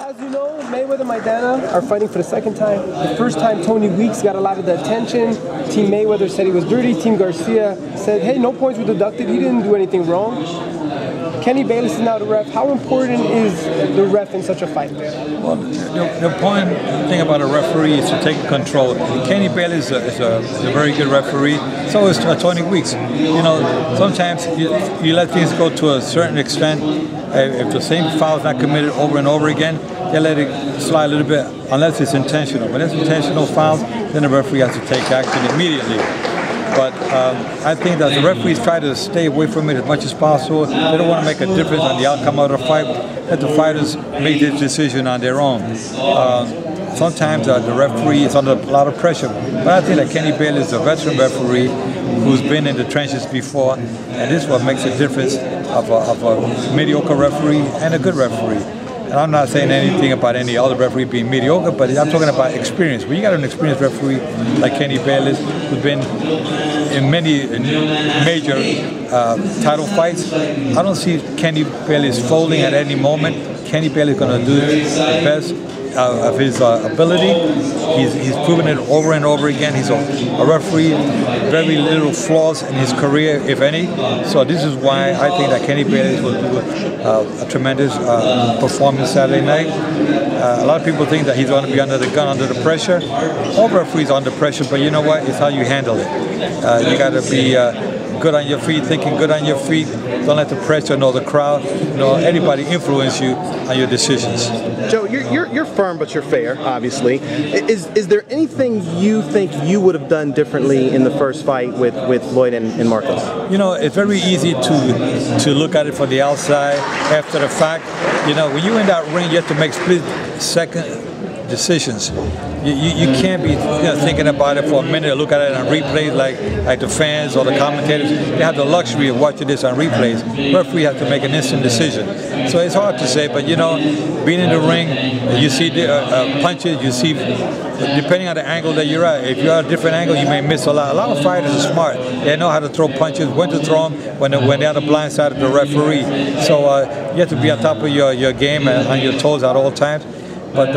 As you know, Mayweather and Maidana are fighting for the second time. The first time, Tony Weeks got a lot of the attention. Team Mayweather said he was dirty. Team Garcia said, hey, no points were deducted. He didn't do anything wrong. Kenny Bayless is now the ref. How important is the ref in such a fight? Well, the important thing about a referee is to take control. Kenny Bayless is a very good referee. So is Tony Weeks. You know, sometimes you let things go to a certain extent. If the same foul is not committed over and over again, they let it slide a little bit, unless it's intentional. When it's intentional fouls, then the referee has to take action immediately. But I think that the referees try to stay away from it as much as possible. They don't want to make a difference on the outcome of the fight. Let the fighters make this decision on their own. Sometimes the referee is under a lot of pressure. But I think that Kenny Bayless is a veteran referee who's been in the trenches before, and this is what makes a difference of a mediocre referee and a good referee. And I'm not saying anything about any other referee being mediocre, but I'm talking about experience. When you got an experienced referee like Kenny Bayless, who's been in many major title fights, I don't see Kenny Bayless folding at any moment. Kenny Bayless is going to do the best of his ability. He's proven it over and over again. He's a referee, very little flaws in his career, if any. So this is why I think that Kenny Bayless will do a tremendous performance Saturday night. A lot of people think that he's going to be under the gun, under the pressure. All referees are under pressure, but you know what? It's how you handle it. You got to be good on your feet, thinking good on your feet. Don't let the pressure nor the crowd nor anybody influence you on your decisions. Joe, you're firm, but you're fair, obviously. Is there anything you think you would have done differently in the first fight with Floyd and Marcos? You know, it's very easy to look at it from the outside after the fact. You know, when you're in that ring, you have to make split-second decisions. You can't be thinking about it for a minute or look at it on replays like the fans or the commentators. They have the luxury of watching this on replays. The referee has to make an instant decision. So it's hard to say, but you know, being in the ring, you see punches, you see, depending on the angle that you're at, if you're at a different angle, you may miss a lot. A lot of fighters are smart. They know how to throw punches, when to throw them, when they're on the blind side of the referee. So you have to be on top of your game and on your toes at all times. But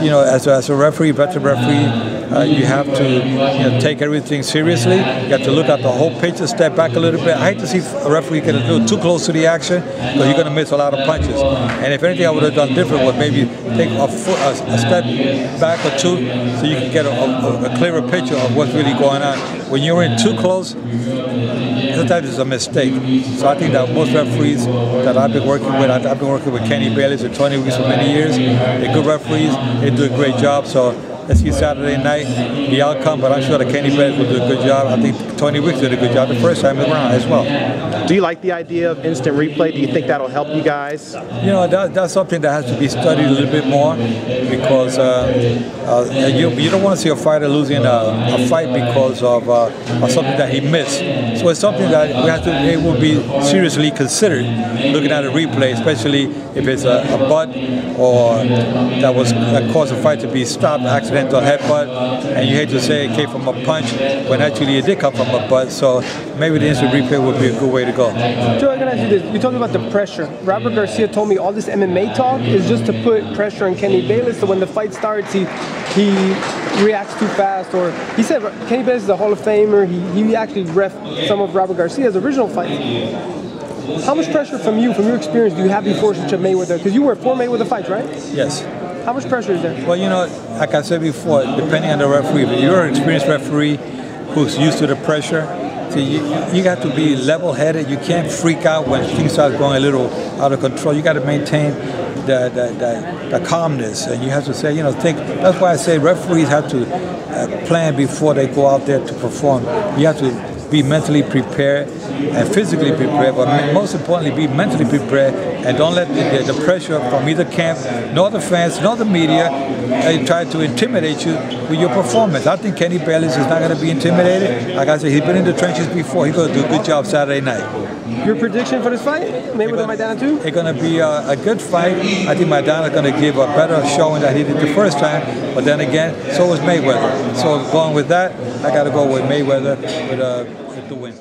you know, as a referee, veteran referee, you have to take everything seriously. You have to look at the whole picture, step back a little bit. I hate to see a referee get a little too close to the action because you're going to miss a lot of punches. And if anything I would have done different was maybe take a step back or two so you can get a clearer picture of what's really going on. When you're in too close, sometimes it's a mistake. So I think that most referees that I've been working with, I've been working with Kenny Bayless and Tony Weeks for many years. They're good referees. They do a great job. So let's see Saturday night, the outcome. But I'm sure that Kenny Bayless will do a good job. I think Tony Weeks did a good job the first time around as well. Do you like the idea of instant replay? Do you think that'll help you guys? You know, that's something that has to be studied a little bit more because you don't want to see a fighter losing a fight because of something that he missed. So it's something that it will be seriously considered looking at a replay, especially if it's a butt or that caused a fight to be stopped, accidental headbutt, and you hate to say it came from a punch when actually it did come from a butt. So maybe the instant replay would be a good way to go. Joe, I'm going to ask you this. You told me about the pressure. Robert Garcia told me all this MMA talk is just to put pressure on Kenny Bayless so when the fight starts, he reacts too fast. Or he said Kenny Bayless is a Hall of Famer. He actually reffed some of Robert Garcia's original fights. How much pressure from your experience do you have before such a Mayweather? Because you were 4 Mayweather fights, right? Yes. How much pressure is there? Well, you know, like I said before, depending on the referee, if you're an experienced referee who's used to the pressure, so you got to be level-headed. You can't freak out when things start going a little out of control. You got to maintain the calmness, and you have to say, you know, think. That's why I say referees have to plan before they go out there to perform. You have to be mentally prepared and physically prepared, but most importantly, be mentally prepared and don't let the pressure from either camp, nor the fans, nor the media try to intimidate you with your performance. I think Kenny Bayless is not going to be intimidated. Like I said, he's been in the trenches before. He's going to do a good job Saturday night. Your prediction for this fight? Mayweather Maidana too? It's going to be a good fight. I think Maidana is going to give a better showing than he did the first time, but then again, so was Mayweather. So going with that, I got to go with Mayweather with the win.